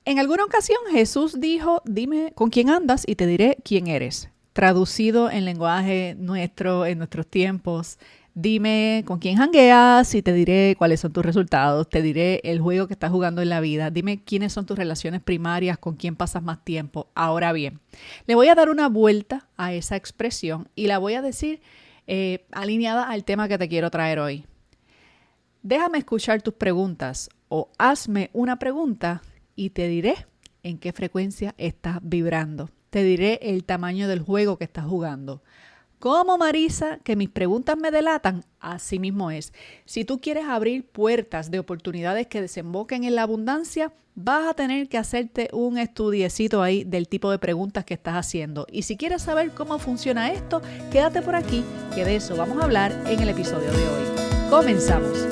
En alguna ocasión Jesús dijo, dime con quién andas y te diré quién eres. Traducido en lenguaje nuestro, en nuestros tiempos, dime con quién jangueas y te diré cuáles son tus resultados, te diré el juego que estás jugando en la vida, dime quiénes son tus relaciones primarias, con quién pasas más tiempo. Ahora bien, le voy a dar una vuelta a esa expresión y la voy a decir alineada al tema que te quiero traer hoy. Déjame escuchar tus preguntas o hazme una pregunta y te diré en qué frecuencia estás vibrando. Te diré el tamaño del juego que estás jugando. ¿Cómo, Marisa, que mis preguntas me delatan? Así mismo es. Si tú quieres abrir puertas de oportunidades que desemboquen en la abundancia, vas a tener que hacerte un estudiecito ahí del tipo de preguntas que estás haciendo. Y si quieres saber cómo funciona esto, quédate por aquí, que de eso vamos a hablar en el episodio de hoy. Comenzamos.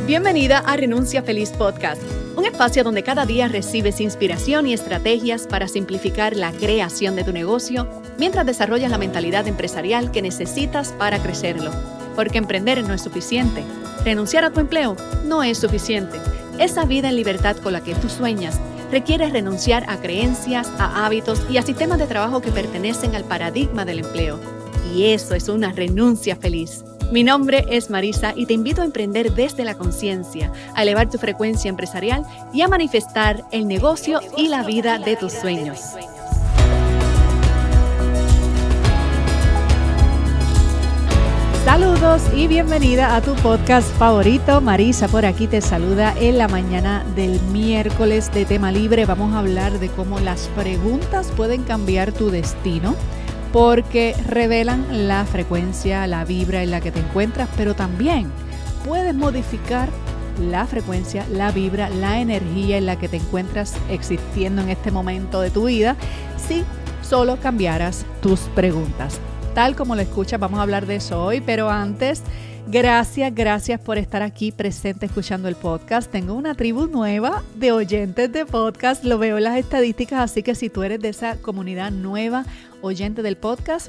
Bienvenida a Renuncia Feliz Podcast, un espacio donde cada día recibes inspiración y estrategias para simplificar la creación de tu negocio mientras desarrollas la mentalidad empresarial que necesitas para crecerlo. Porque emprender no es suficiente. Renunciar a tu empleo no es suficiente. Esa vida en libertad con la que tú sueñas requiere renunciar a creencias, a hábitos y a sistemas de trabajo que pertenecen al paradigma del empleo. Y eso es una renuncia feliz. Mi nombre es Marisa y te invito a emprender desde la conciencia, a elevar tu frecuencia empresarial y a manifestar el negocio y la vida de tus sueños. Saludos y bienvenida a tu podcast favorito. Marisa por aquí te saluda en la mañana del miércoles de Tema Libre. Vamos a hablar de cómo las preguntas pueden cambiar tu destino, porque revelan la frecuencia, la vibra en la que te encuentras, pero también puedes modificar la frecuencia, la vibra, la energía en la que te encuentras existiendo en este momento de tu vida si solo cambiaras tus preguntas. Tal como lo escuchas, vamos a hablar de eso hoy, pero antes, gracias por estar aquí presente escuchando el podcast. Tengo una tribu nueva de oyentes de podcast, lo veo en las estadísticas, así que si tú eres de esa comunidad nueva oyente del podcast,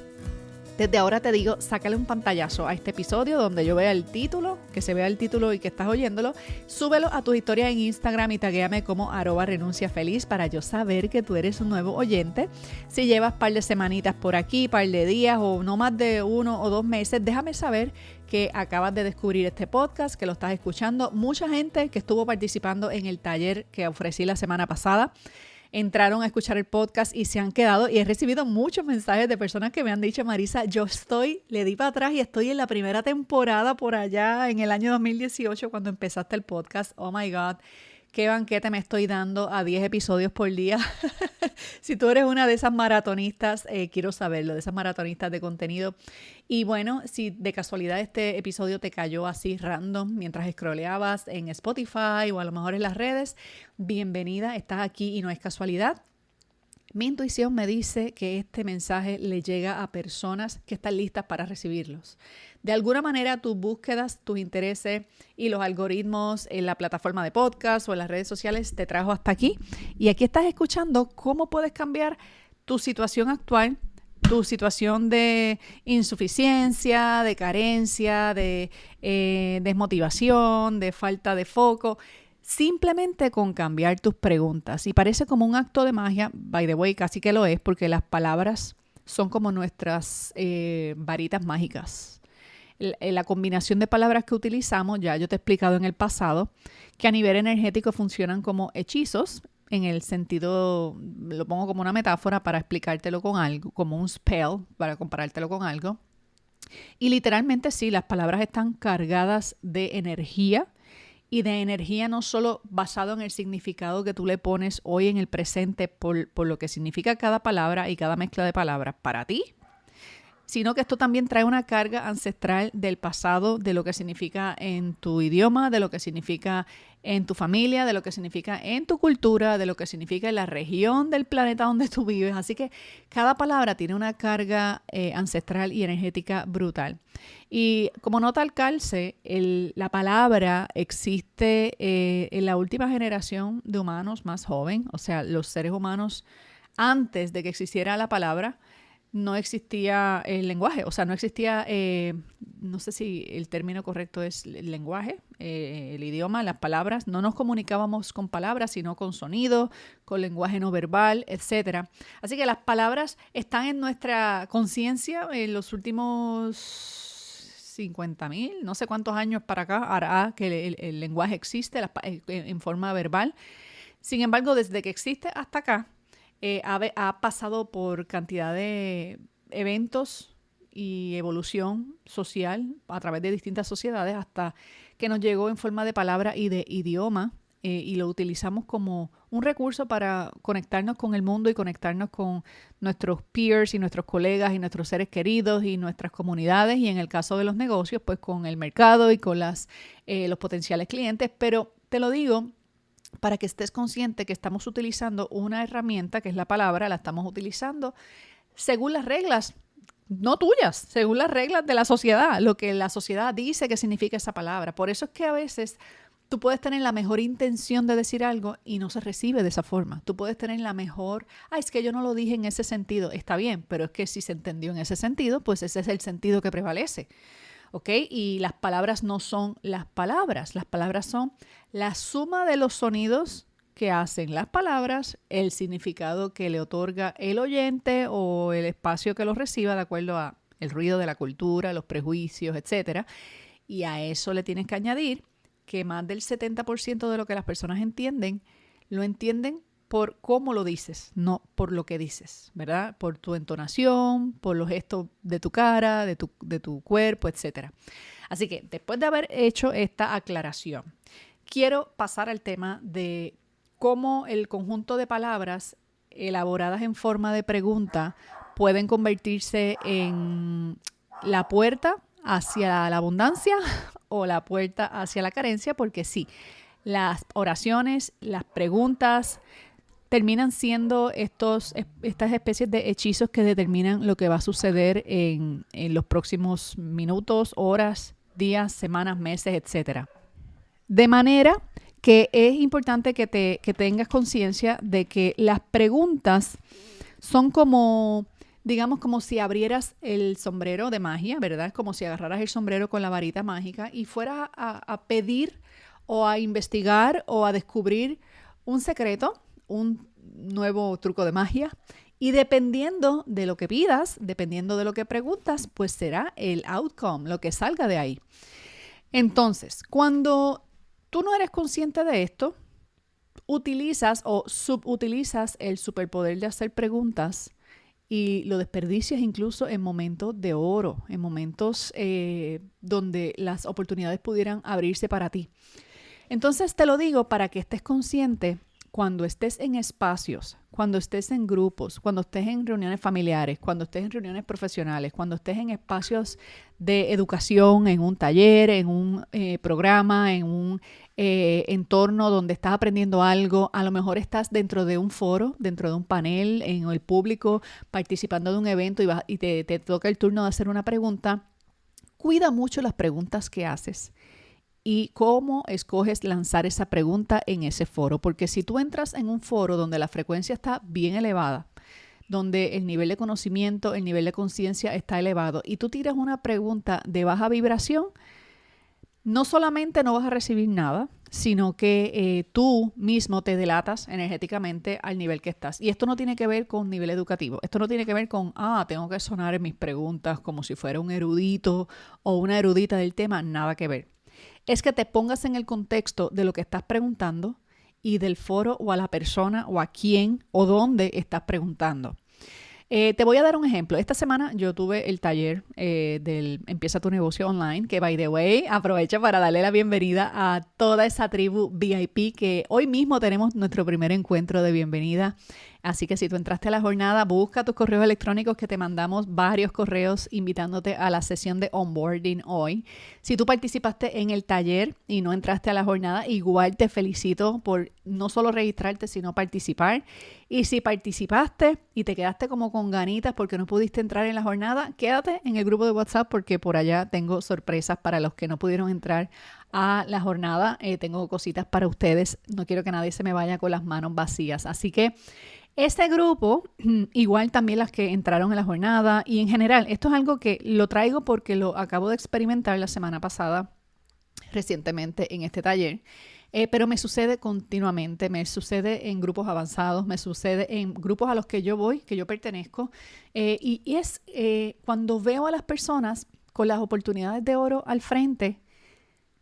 desde ahora te digo, sácale un pantallazo a este episodio donde yo vea el título, que se vea el título y que estás oyéndolo, súbelo a tus historias en Instagram y taguéame como @renunciafeliz para yo saber que tú eres un nuevo oyente. Si llevas par de semanitas por aquí, par de días o no más de 1 o 2 meses, déjame saber que acabas de descubrir este podcast, que lo estás escuchando. Mucha gente que estuvo participando en el taller que ofrecí la semana pasada entraron a escuchar el podcast y se han quedado, y he recibido muchos mensajes de personas que me han dicho: Marisa, le di para atrás y estoy en la primera temporada por allá en el año 2018 cuando empezaste el podcast. Oh my God, qué banquete me estoy dando a 10 episodios por día. Si tú eres una de esas maratonistas, quiero saberlo, de esas maratonistas de contenido. Y bueno, si de casualidad este episodio te cayó así random mientras scrolleabas en Spotify o a lo mejor en las redes, bienvenida, estás aquí y no es casualidad. Mi intuición me dice que este mensaje le llega a personas que están listas para recibirlos. De alguna manera, tus búsquedas, tus intereses y los algoritmos en la plataforma de podcast o en las redes sociales te trajo hasta aquí. Y aquí estás escuchando cómo puedes cambiar tu situación actual, tu situación de insuficiencia, de carencia, de desmotivación, de falta de foco, simplemente con cambiar tus preguntas. Y parece como un acto de magia, by the way, casi que lo es, porque las palabras son como nuestras varitas mágicas. La combinación de palabras que utilizamos, ya yo te he explicado en el pasado, que a nivel energético funcionan como hechizos, en el sentido, lo pongo como una metáfora para explicártelo con algo, como un spell, para comparártelo con algo. Y literalmente sí, las palabras están cargadas de energía, y de energía no solo basado en el significado que tú le pones hoy en el presente por lo que significa cada palabra y cada mezcla de palabras para ti, sino que esto también trae una carga ancestral del pasado, de lo que significa en tu idioma, de lo que significa en tu familia, de lo que significa en tu cultura, de lo que significa en la región del planeta donde tú vives. Así que cada palabra tiene una carga ancestral y energética brutal. Y como nota al calce, la palabra existe en la última generación de humanos más joven, o sea, los seres humanos antes de que existiera la palabra, no existía el lenguaje, o sea, no existía, no sé si el término correcto es el lenguaje, el idioma, las palabras. No nos comunicábamos con palabras, sino con sonido, con lenguaje no verbal, etcétera. Así que las palabras están en nuestra conciencia en los últimos 50,000, no sé cuántos años para acá, hará que el lenguaje existe en forma verbal. Sin embargo, desde que existe hasta acá, ha pasado por cantidad de eventos y evolución social a través de distintas sociedades hasta que nos llegó en forma de palabra y de idioma, y lo utilizamos como un recurso para conectarnos con el mundo y conectarnos con nuestros peers y nuestros colegas y nuestros seres queridos y nuestras comunidades, y en el caso de los negocios, pues con el mercado y con los potenciales clientes. Pero te lo digo para que estés consciente que estamos utilizando una herramienta que es la palabra, la estamos utilizando según las reglas, no tuyas, según las reglas de la sociedad, lo que la sociedad dice que significa esa palabra. Por eso es que a veces tú puedes tener la mejor intención de decir algo y no se recibe de esa forma. Tú puedes tener la mejor, es que yo no lo dije en ese sentido. Está bien, pero es que si se entendió en ese sentido, pues ese es el sentido que prevalece. ¿Ok? Y las palabras no son las palabras son la suma de los sonidos que hacen las palabras, el significado que le otorga el oyente o el espacio que lo reciba de acuerdo a el ruido de la cultura, los prejuicios, etcétera. Y a eso le tienes que añadir que más del 70% de lo que las personas entienden, lo entienden por cómo lo dices, no por lo que dices, ¿verdad? Por tu entonación, por los gestos de tu cara, de tu cuerpo, etcétera. Así que después de haber hecho esta aclaración, quiero pasar al tema de cómo el conjunto de palabras elaboradas en forma de pregunta pueden convertirse en la puerta hacia la abundancia o la puerta hacia la carencia, porque sí, las oraciones, las preguntas terminan siendo estas especies de hechizos que determinan lo que va a suceder en los próximos minutos, horas, días, semanas, meses, etcétera. De manera que es importante que tengas conciencia de que las preguntas son como, digamos, como si abrieras el sombrero de magia, ¿verdad? Como si agarraras el sombrero con la varita mágica y fueras a pedir o a investigar o a descubrir un secreto, un nuevo truco de magia, y dependiendo de lo que pidas, dependiendo de lo que preguntas, pues será el outcome, lo que salga de ahí. Entonces, cuando tú no eres consciente de esto, utilizas o subutilizas el superpoder de hacer preguntas y lo desperdicias incluso en momentos de oro, en momentos donde las oportunidades pudieran abrirse para ti. Entonces te lo digo para que estés consciente cuando estés en espacios, cuando estés en grupos, cuando estés en reuniones familiares, cuando estés en reuniones profesionales, cuando estés en espacios de educación, en un taller, en un programa, en un entorno donde estás aprendiendo algo. A lo mejor estás dentro de un foro, dentro de un panel, en el público, participando de un evento y te toca el turno de hacer una pregunta. Cuida mucho las preguntas que haces y cómo escoges lanzar esa pregunta en ese foro. Porque si tú entras en un foro donde la frecuencia está bien elevada, donde el nivel de conocimiento, el nivel de conciencia está elevado, y tú tiras una pregunta de baja vibración, no solamente no vas a recibir nada, sino que tú mismo te delatas energéticamente al nivel que estás. Y esto no tiene que ver con nivel educativo. Esto no tiene que ver con, tengo que sonar en mis preguntas como si fuera un erudito o una erudita del tema. Nada que ver. Es que te pongas en el contexto de lo que estás preguntando y del foro o a la persona o a quién o dónde estás preguntando. Te voy a dar un ejemplo. Esta semana yo tuve el taller del Empieza tu negocio online, que by the way, aprovecho para darle la bienvenida a toda esa tribu VIP que hoy mismo tenemos nuestro primer encuentro de bienvenida. Así que si tú entraste a la jornada, busca tus correos electrónicos que te mandamos varios correos invitándote a la sesión de onboarding hoy. Si tú participaste en el taller y no entraste a la jornada, igual te felicito por no solo registrarte, sino participar. Y si participaste y te quedaste como con ganitas porque no pudiste entrar en la jornada, quédate en el grupo de WhatsApp porque por allá tengo sorpresas para los que no pudieron entrar a la jornada. Tengo cositas para ustedes. No quiero que nadie se me vaya con las manos vacías. Así que este grupo, igual también las que entraron en la jornada y en general, esto es algo que lo traigo porque lo acabo de experimentar la semana pasada recientemente en este taller. Pero me sucede continuamente, me sucede en grupos avanzados, me sucede en grupos a los que yo voy, que yo pertenezco, y es cuando veo a las personas con las oportunidades de oro al frente,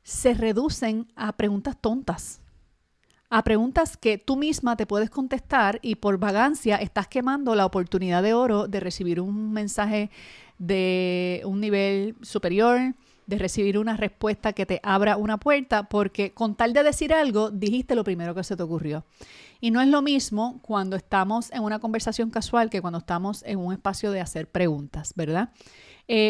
se reducen a preguntas tontas, a preguntas que tú misma te puedes contestar y por vagancia estás quemando la oportunidad de oro de recibir un mensaje de un nivel superior, de recibir una respuesta que te abra una puerta, porque con tal de decir algo, dijiste lo primero que se te ocurrió. Y no es lo mismo cuando estamos en una conversación casual que cuando estamos en un espacio de hacer preguntas, ¿verdad?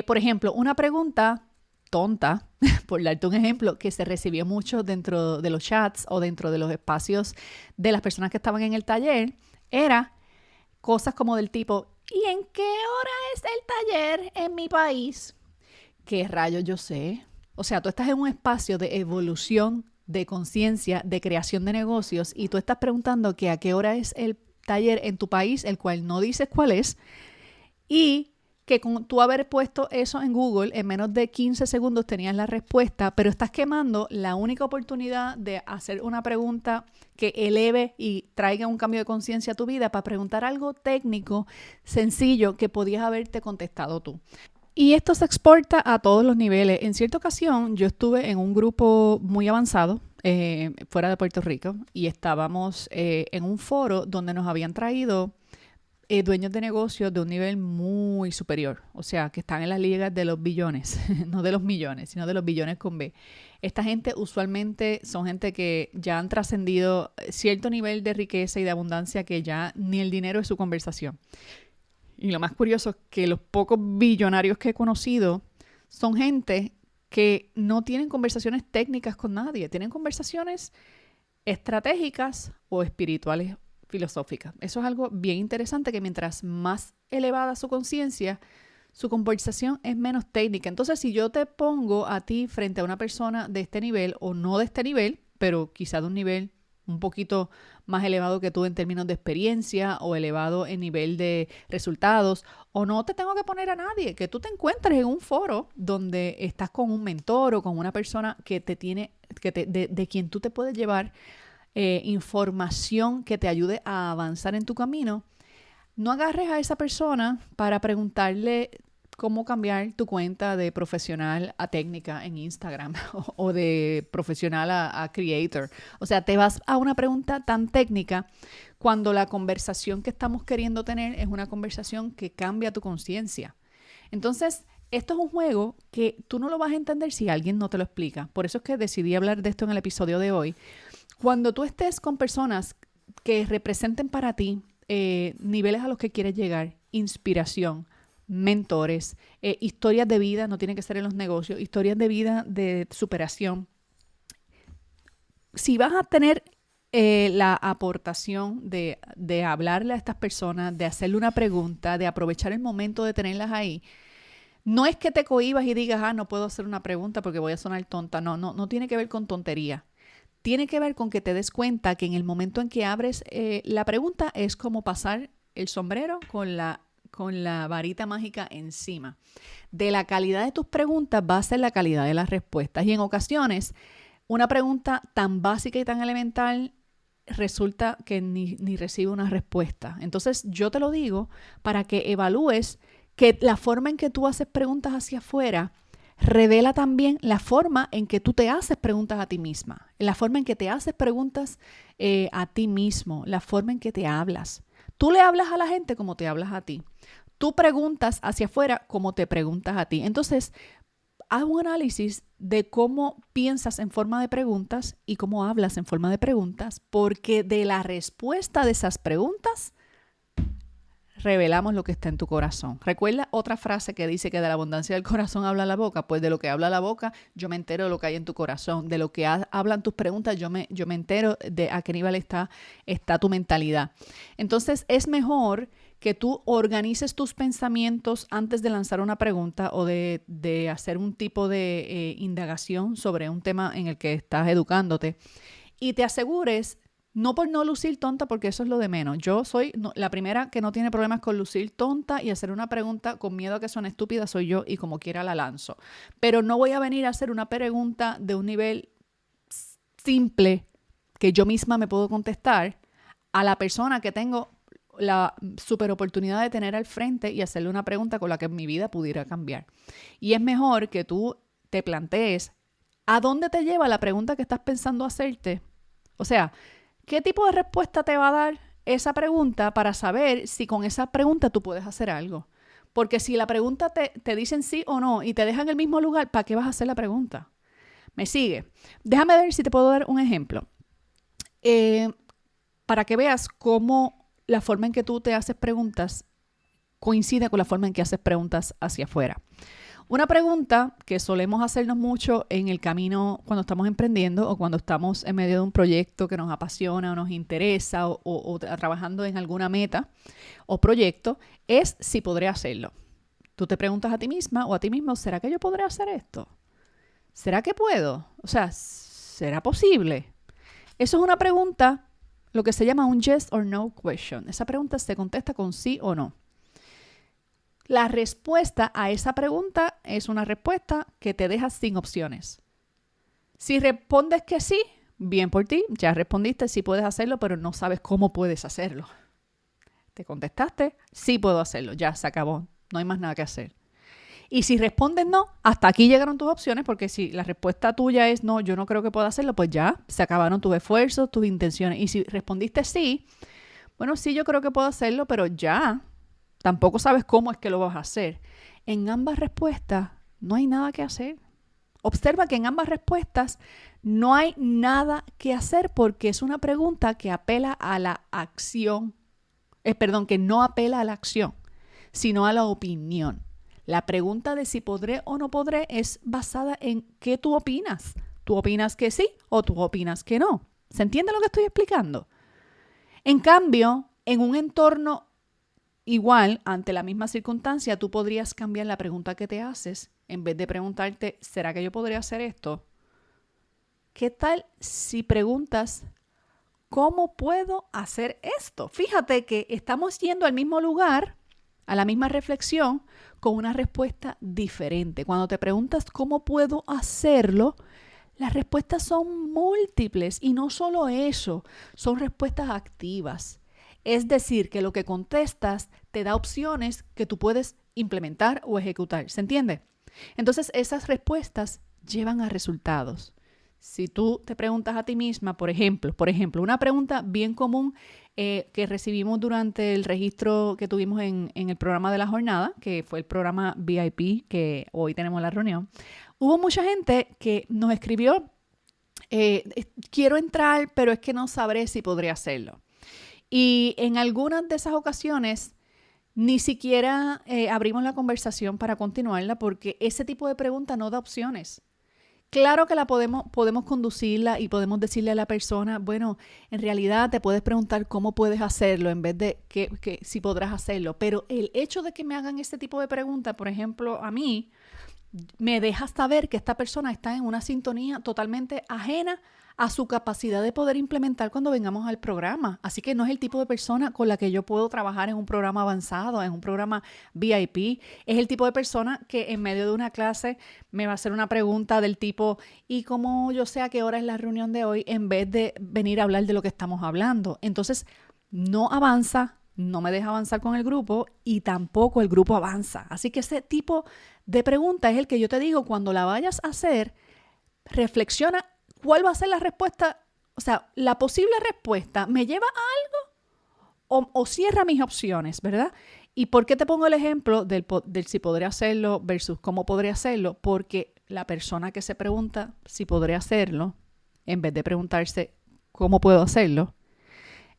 Por ejemplo, una pregunta tonta, por darte un ejemplo, que se recibió mucho dentro de los chats o dentro de los espacios de las personas que estaban en el taller, era cosas como del tipo, ¿y en qué hora es el taller en mi país? ¿Qué rayos yo sé? O sea, tú estás en un espacio de evolución, de conciencia, de creación de negocios y tú estás preguntando que a qué hora es el taller en tu país, el cual no dices cuál es, y que con tú haber puesto eso en Google, en menos de 15 segundos tenías la respuesta, pero estás quemando la única oportunidad de hacer una pregunta que eleve y traiga un cambio de conciencia a tu vida para preguntar algo técnico, sencillo, que podías haberte contestado tú. Y esto se exporta a todos los niveles. En cierta ocasión, yo estuve en un grupo muy avanzado fuera de Puerto Rico y estábamos en un foro donde nos habían traído dueños de negocios de un nivel muy superior. O sea, que están en las ligas de los billones, no de los millones, sino de los billones con B. Esta gente usualmente son gente que ya han trascendido cierto nivel de riqueza y de abundancia que ya ni el dinero es su conversación. Y lo más curioso es que los pocos billonarios que he conocido son gente que no tienen conversaciones técnicas con nadie, tienen conversaciones estratégicas o espirituales, filosóficas. Eso es algo bien interesante, que mientras más elevada su conciencia, su conversación es menos técnica. Entonces, si yo te pongo a ti frente a una persona de este nivel o no de este nivel, pero quizá de un nivel un poquito más elevado que tú en términos de experiencia o elevado en nivel de resultados, o no te tengo que poner a nadie, que tú te encuentres en un foro donde estás con un mentor o con una persona que te tiene, de quien tú te puedes llevar información que te ayude a avanzar en tu camino. No agarres a esa persona para preguntarle cómo cambiar tu cuenta de profesional a técnica en Instagram o de profesional a creator. O sea, te vas a una pregunta tan técnica cuando la conversación que estamos queriendo tener es una conversación que cambia tu conciencia. Entonces, esto es un juego que tú no lo vas a entender si alguien no te lo explica. Por eso es que decidí hablar de esto en el episodio de hoy. Cuando tú estés con personas que representen para ti niveles a los que quieres llegar, inspiración, mentores, historias de vida, no tiene que ser en los negocios, historias de vida de superación. Si vas a tener la aportación de hablarle a estas personas, de hacerle una pregunta, de aprovechar el momento de tenerlas ahí, no es que te cohibas y digas, no puedo hacer una pregunta porque voy a sonar tonta. No tiene que ver con tontería. Tiene que ver con que te des cuenta que en el momento en que abres la pregunta es como pasar el sombrero con la varita mágica encima. De la calidad de tus preguntas va a ser la calidad de las respuestas. Y en ocasiones, una pregunta tan básica y tan elemental resulta que ni recibe una respuesta. Entonces, yo te lo digo para que evalúes que la forma en que tú haces preguntas hacia afuera revela también la forma en que tú te haces preguntas a ti misma, la forma en que te haces preguntas a ti mismo, la forma en que te hablas. Tú le hablas a la gente como te hablas a ti. Tú preguntas hacia afuera como te preguntas a ti. Entonces, haz un análisis de cómo piensas en forma de preguntas y cómo hablas en forma de preguntas, porque de la respuesta de esas preguntas revelamos lo que está en tu corazón. ¿Recuerda otra frase que dice que de la abundancia del corazón habla la boca? Pues de lo que habla la boca, yo me entero de lo que hay en tu corazón. De lo que hablan tus preguntas, yo me entero de a qué nivel está tu mentalidad. Entonces, es mejor que tú organices tus pensamientos antes de lanzar una pregunta o de hacer un tipo de indagación sobre un tema en el que estás educándote y te asegures, no por no lucir tonta, porque eso es lo de menos. Yo soy la primera que no tiene problemas con lucir tonta y hacer una pregunta con miedo a que suene estúpida soy yo y como quiera la lanzo. Pero no voy a venir a hacer una pregunta de un nivel simple que yo misma me puedo contestar a la persona que tengo la super oportunidad de tener al frente y hacerle una pregunta con la que mi vida pudiera cambiar. Y es mejor que tú te plantees a dónde te lleva la pregunta que estás pensando hacerte. O sea, ¿qué tipo de respuesta te va a dar esa pregunta para saber si con esa pregunta tú puedes hacer algo? Porque si la pregunta te dicen sí o no y te dejan en el mismo lugar, ¿para qué vas a hacer la pregunta? ¿Me sigue? Déjame ver si te puedo dar un ejemplo. Para que veas cómo la forma en que tú te haces preguntas coincide con la forma en que haces preguntas hacia afuera. Una pregunta que solemos hacernos mucho en el camino cuando estamos emprendiendo o cuando estamos en medio de un proyecto que nos apasiona o nos interesa o trabajando en alguna meta o proyecto es si podré hacerlo. Tú te preguntas a ti misma o a ti mismo, ¿será que yo podré hacer esto? ¿Será que puedo? O sea, ¿será posible? Eso es una pregunta, lo que se llama un yes or no question. Esa pregunta se contesta con sí o no. La respuesta a esa pregunta es una respuesta que te deja sin opciones. Si respondes que sí, bien por ti, ya respondiste, sí puedes hacerlo, pero no sabes cómo puedes hacerlo. Te contestaste, sí puedo hacerlo, ya se acabó, no hay más nada que hacer. Y si respondes no, hasta aquí llegaron tus opciones, porque si la respuesta tuya es no, yo no creo que pueda hacerlo, pues ya se acabaron tus esfuerzos, tus intenciones. Y si respondiste sí, bueno, sí, yo creo que puedo hacerlo, pero ya tampoco sabes cómo es que lo vas a hacer. En ambas respuestas no hay nada que hacer. Observa que en ambas respuestas no hay nada que hacer porque es una pregunta que apela a la acción. Que no apela a la acción, sino a la opinión. La pregunta de si podré o no podré es basada en qué tú opinas. ¿Tú opinas que sí o tú opinas que no? ¿Se entiende lo que estoy explicando? En cambio, en un entorno igual, ante la misma circunstancia, tú podrías cambiar la pregunta que te haces. En vez de preguntarte, ¿será que yo podría hacer esto? ¿Qué tal si preguntas, ¿cómo puedo hacer esto? Fíjate que estamos yendo al mismo lugar, a la misma reflexión, con una respuesta diferente. Cuando te preguntas cómo puedo hacerlo, las respuestas son múltiples y no solo eso, son respuestas activas. Es decir, que lo que contestas te da opciones que tú puedes implementar o ejecutar. ¿Se entiende? Entonces, esas respuestas llevan a resultados. Si tú te preguntas a ti misma, por ejemplo, una pregunta bien común que recibimos durante el registro que tuvimos en el programa de la jornada, que fue el programa VIP, que hoy tenemos la reunión, hubo mucha gente que nos escribió, quiero entrar, pero es que no sabré si podré hacerlo. Y en algunas de esas ocasiones ni siquiera abrimos la conversación para continuarla porque ese tipo de pregunta no da opciones. Claro que la podemos conducirla y podemos decirle a la persona, bueno, en realidad te puedes preguntar cómo puedes hacerlo en vez de que si podrás hacerlo. Pero el hecho de que me hagan este tipo de preguntas, por ejemplo, a mí, me deja saber que esta persona está en una sintonía totalmente ajena a su capacidad de poder implementar cuando vengamos al programa. Así que no es el tipo de persona con la que yo puedo trabajar en un programa avanzado, en un programa VIP. Es el tipo de persona que en medio de una clase me va a hacer una pregunta del tipo, ¿y cómo yo sé a qué hora es la reunión de hoy? En vez de venir a hablar de lo que estamos hablando. Entonces, no avanza, no me deja avanzar con el grupo y tampoco el grupo avanza. Así que ese tipo de pregunta es el que yo te digo, cuando la vayas a hacer, reflexiona cuál va a ser la respuesta, o sea, la posible respuesta, ¿me lleva a algo o cierra mis opciones, verdad? ¿Y por qué te pongo el ejemplo del si podré hacerlo versus cómo podré hacerlo? Porque la persona que se pregunta si podré hacerlo, en vez de preguntarse cómo puedo hacerlo,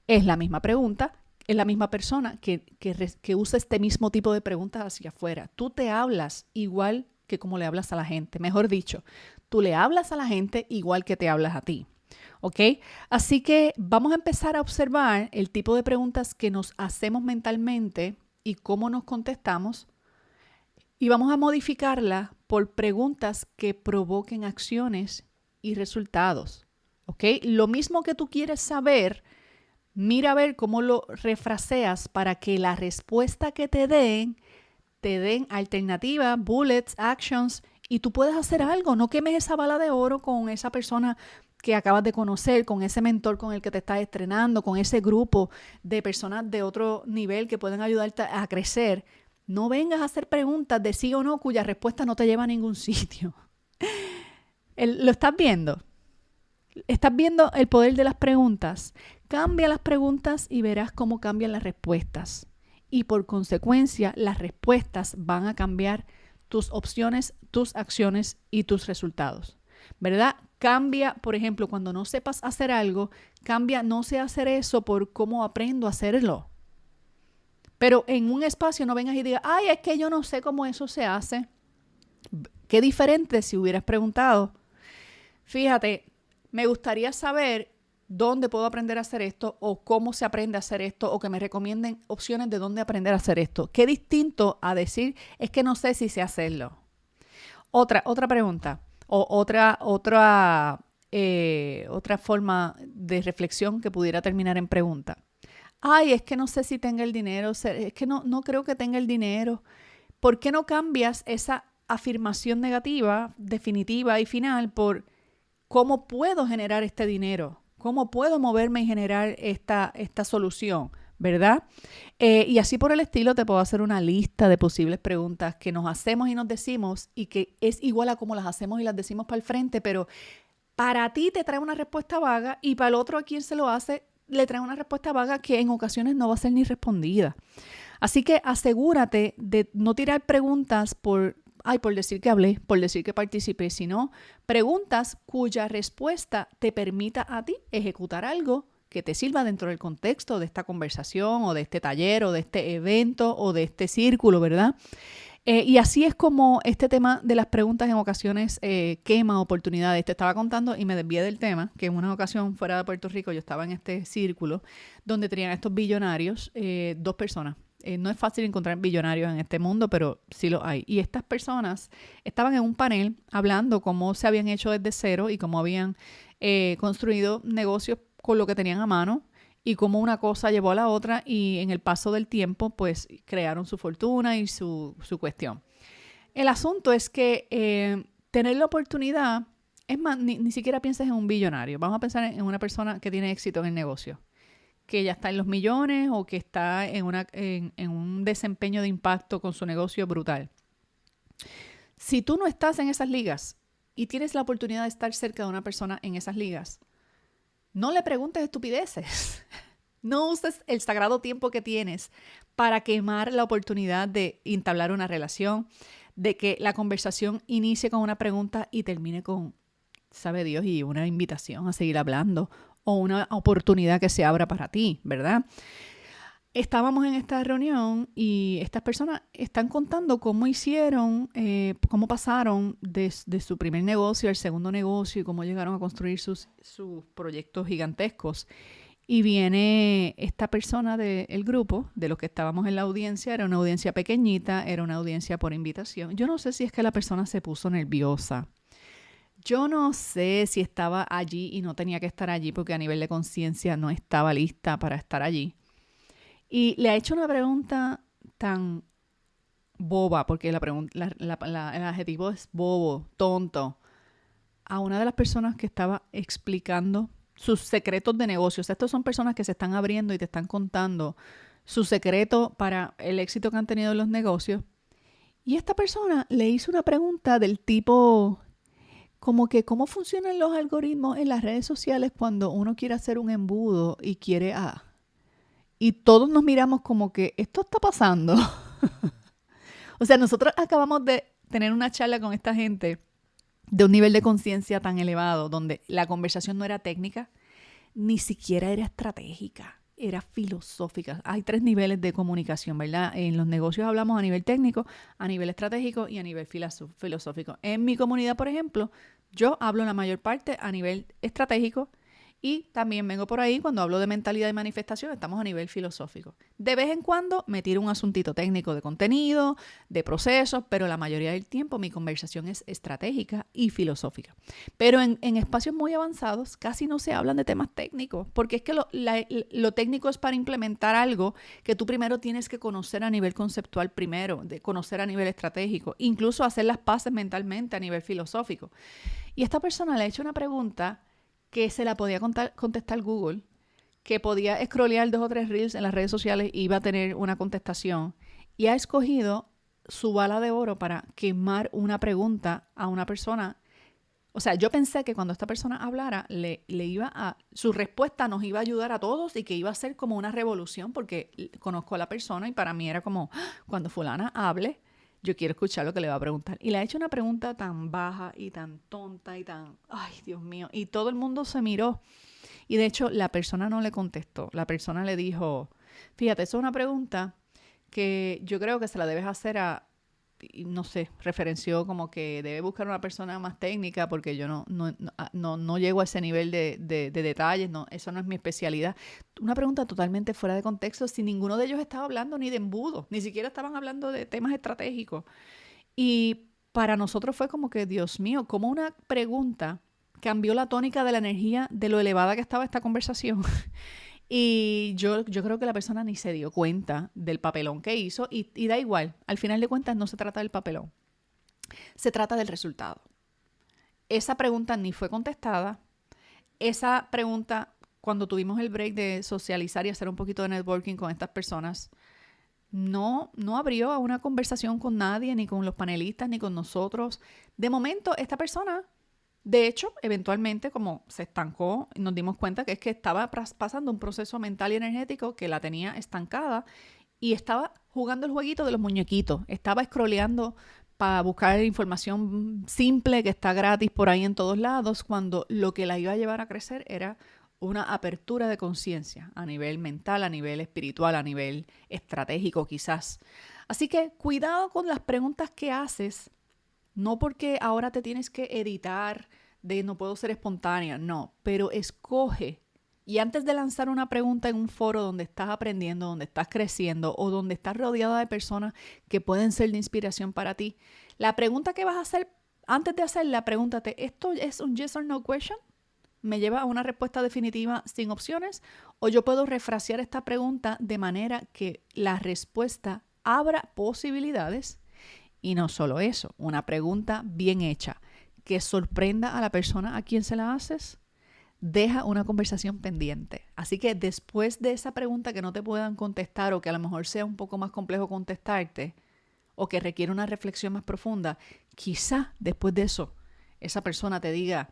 es la misma pregunta. Es la misma persona que usa este mismo tipo de preguntas hacia afuera. Tú te hablas igual que como le hablas a la gente. Mejor dicho, tú le hablas a la gente igual que te hablas a ti. ¿Ok? Así que vamos a empezar a observar el tipo de preguntas que nos hacemos mentalmente y cómo nos contestamos. Y vamos a modificarla por preguntas que provoquen acciones y resultados. ¿Ok? Lo mismo que tú quieres saber, mira a ver cómo lo refraseas para que la respuesta que te den alternativas, bullets, actions, y tú puedes hacer algo. No quemes esa bala de oro con esa persona que acabas de conocer, con ese mentor con el que te estás estrenando, con ese grupo de personas de otro nivel que pueden ayudarte a crecer. No vengas a hacer preguntas de sí o no cuya respuesta no te lleva a ningún sitio. ¿Lo estás viendo? ¿Estás viendo el poder de las preguntas? Cambia las preguntas y verás cómo cambian las respuestas. Y por consecuencia, las respuestas van a cambiar tus opciones, tus acciones y tus resultados. ¿Verdad? Cambia, por ejemplo, cuando no sepas hacer algo, cambia, no sé hacer eso por cómo aprendo a hacerlo. Pero en un espacio no vengas y digas, ay, es que yo no sé cómo eso se hace. Qué diferente si hubieras preguntado. Fíjate, me gustaría saber dónde puedo aprender a hacer esto o cómo se aprende a hacer esto o que me recomienden opciones de dónde aprender a hacer esto. Qué distinto a decir, es que no sé si sé hacerlo. Otra pregunta o otra forma de reflexión que pudiera terminar en pregunta. Ay, es que no sé si tenga el dinero, es que no creo que tenga el dinero. ¿Por qué no cambias esa afirmación negativa, definitiva y final por cómo puedo generar este dinero? ¿Cómo puedo moverme y generar esta solución? ¿Verdad? Y así por el estilo te puedo hacer una lista de posibles preguntas que nos hacemos y nos decimos y que es igual a como las hacemos y las decimos para el frente, pero para ti te trae una respuesta vaga y para el otro a quien se lo hace le trae una respuesta vaga que en ocasiones no va a ser ni respondida. Así que asegúrate de no tirar preguntas por decir que hablé, por decir que participé, sino preguntas cuya respuesta te permita a ti ejecutar algo que te sirva dentro del contexto de esta conversación o de este taller o de este evento o de este círculo, ¿verdad? Y así es como este tema de las preguntas en ocasiones quema oportunidades. Te estaba contando y me desvié del tema, que en una ocasión fuera de Puerto Rico yo estaba en este círculo donde tenían estos billonarios, 2 personas. No es fácil encontrar billonarios en este mundo, pero sí lo hay. Y estas personas estaban en un panel hablando cómo se habían hecho desde cero y cómo habían construido negocios con lo que tenían a mano y cómo una cosa llevó a la otra y en el paso del tiempo pues crearon su fortuna y su cuestión. El asunto es que tener la oportunidad, es más, ni siquiera pienses en un billonario. Vamos a pensar en una persona que tiene éxito en el negocio, que ya está en los millones o que está en un desempeño de impacto con su negocio brutal. Si tú no estás en esas ligas y tienes la oportunidad de estar cerca de una persona en esas ligas, no le preguntes estupideces. No uses el sagrado tiempo que tienes para quemar la oportunidad de entablar una relación, de que la conversación inicie con una pregunta y termine con, sabe Dios, y una invitación a seguir hablando o una oportunidad que se abra para ti, ¿verdad? Estábamos en esta reunión y estas personas están contando cómo hicieron, cómo pasaron de su primer negocio al segundo negocio y cómo llegaron a construir sus proyectos gigantescos. Y viene esta persona del grupo, de los que estábamos en la audiencia, era una audiencia pequeñita, era una audiencia por invitación. Yo no sé si es que la persona se puso nerviosa. Yo no sé si estaba allí y no tenía que estar allí porque a nivel de conciencia no estaba lista para estar allí. Y le ha hecho una pregunta tan boba, porque el adjetivo es bobo, tonto, a una de las personas que estaba explicando sus secretos de negocio. O sea, estas son personas que se están abriendo y te están contando su secreto para el éxito que han tenido en los negocios. Y esta persona le hizo una pregunta del tipo, como que cómo funcionan los algoritmos en las redes sociales cuando uno quiere hacer un embudo y quiere y todos nos miramos como que esto está pasando. O sea, nosotros acabamos de tener una charla con esta gente de un nivel de conciencia tan elevado, donde la conversación no era técnica, ni siquiera era estratégica, era filosófica. Hay 3 niveles de comunicación, ¿verdad? En los negocios hablamos a nivel técnico, a nivel estratégico y a nivel filosófico. En mi comunidad, por ejemplo, yo hablo la mayor parte a nivel estratégico Y también vengo por ahí, cuando hablo de mentalidad y manifestación, estamos a nivel filosófico. De vez en cuando me tiro un asuntito técnico de contenido, de procesos, pero la mayoría del tiempo mi conversación es estratégica y filosófica. Pero en espacios muy avanzados casi no se hablan de temas técnicos, porque es que lo técnico es para implementar algo que tú primero tienes que conocer a nivel conceptual primero, de conocer a nivel estratégico, incluso hacer las paces mentalmente a nivel filosófico. Y esta persona le ha hecho una pregunta que se la podía contestar Google, que podía scrollear 2 o 3 reels en las redes sociales y iba a tener una contestación. Y ha escogido su bala de oro para quemar una pregunta a una persona. O sea, yo pensé que cuando esta persona hablara, su respuesta nos iba a ayudar a todos y que iba a ser como una revolución, porque conozco a la persona y para mí era como, cuando fulana hable, yo quiero escuchar lo que le va a preguntar. Y le ha hecho una pregunta tan baja y tan tonta y tan, ay, Dios mío. Y todo el mundo se miró. Y de hecho, la persona no le contestó. La persona le dijo, fíjate, eso es una pregunta que yo creo que se la debes hacer no sé, referenció como que debe buscar una persona más técnica porque yo no llego a ese nivel de detalles, no, eso no es mi especialidad. Una pregunta totalmente fuera de contexto, si ninguno de ellos estaba hablando ni de embudo, ni siquiera estaban hablando de temas estratégicos. Y para nosotros fue como que, Dios mío, como una pregunta cambió la tónica de la energía de lo elevada que estaba esta conversación. Y yo creo que la persona ni se dio cuenta del papelón que hizo y da igual. Al final de cuentas no se trata del papelón. Se trata del resultado. Esa pregunta ni fue contestada. Esa pregunta, cuando tuvimos el break de socializar y hacer un poquito de networking con estas personas, no abrió a una conversación con nadie, ni con los panelistas, ni con nosotros. De momento, esta persona... De hecho, eventualmente, como se estancó, nos dimos cuenta que es que estaba pasando un proceso mental y energético que la tenía estancada y estaba jugando el jueguito de los muñequitos. Estaba scrolleando para buscar información simple que está gratis por ahí en todos lados, cuando lo que la iba a llevar a crecer era una apertura de conciencia a nivel mental, a nivel espiritual, a nivel estratégico quizás. Así que cuidado con las preguntas que haces. No porque ahora te tienes que editar de no puedo ser espontánea, no, pero escoge. Y antes de lanzar una pregunta en un foro donde estás aprendiendo, donde estás creciendo o donde estás rodeada de personas que pueden ser de inspiración para ti, la pregunta que vas a hacer, antes de hacerla, pregúntate, ¿esto es un yes or no question? ¿Me lleva a una respuesta definitiva sin opciones? ¿O yo puedo refrasear esta pregunta de manera que la respuesta abra posibilidades? Y no solo eso, una pregunta bien hecha que sorprenda a la persona a quien se la haces, deja una conversación pendiente. Así que después de esa pregunta que no te puedan contestar o que a lo mejor sea un poco más complejo contestarte o que requiere una reflexión más profunda, quizá después de eso esa persona te diga,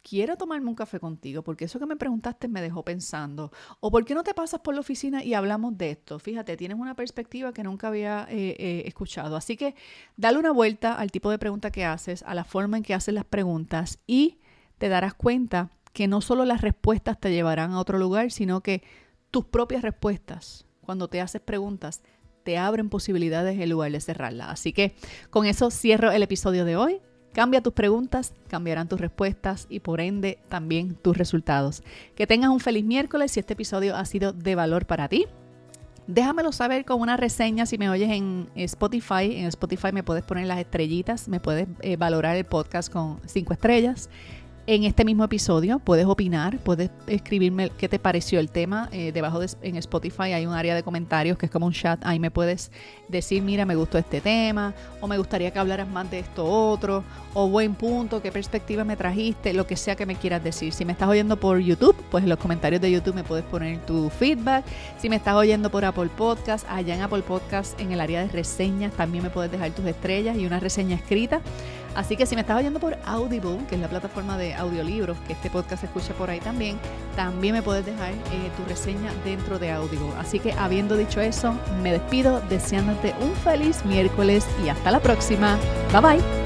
quiero tomarme un café contigo porque eso que me preguntaste me dejó pensando. O ¿por qué no te pasas por la oficina y hablamos de esto? Fíjate, tienes una perspectiva que nunca había escuchado. Así que dale una vuelta al tipo de pregunta que haces, a la forma en que haces las preguntas y te darás cuenta que no solo las respuestas te llevarán a otro lugar, sino que tus propias respuestas, cuando te haces preguntas, te abren posibilidades en lugar de cerrarlas. Así que con eso cierro el episodio de hoy. Cambia tus preguntas, cambiarán tus respuestas y por ende también tus resultados. Que tengas un feliz miércoles si este episodio ha sido de valor para ti. Déjamelo saber con una reseña si me oyes en Spotify. En Spotify me puedes poner las estrellitas, me puedes valorar el podcast con 5 estrellas. En este mismo episodio puedes opinar, puedes escribirme qué te pareció el tema. Debajo en Spotify hay un área de comentarios que es como un chat. Ahí me puedes decir, mira, me gustó este tema, o me gustaría que hablaras más de esto otro, o buen punto, qué perspectiva me trajiste, lo que sea que me quieras decir. Si me estás oyendo por YouTube, pues en los comentarios de YouTube me puedes poner tu feedback. Si me estás oyendo por Apple Podcast, allá en Apple Podcast, en el área de reseñas, también me puedes dejar tus estrellas y una reseña escrita. Así que si me estás oyendo por Audible, que es la plataforma de audiolibros, que este podcast se escucha por ahí también me puedes dejar tu reseña dentro de Audible. Así que habiendo dicho eso, me despido deseándote un feliz miércoles y hasta la próxima. Bye bye.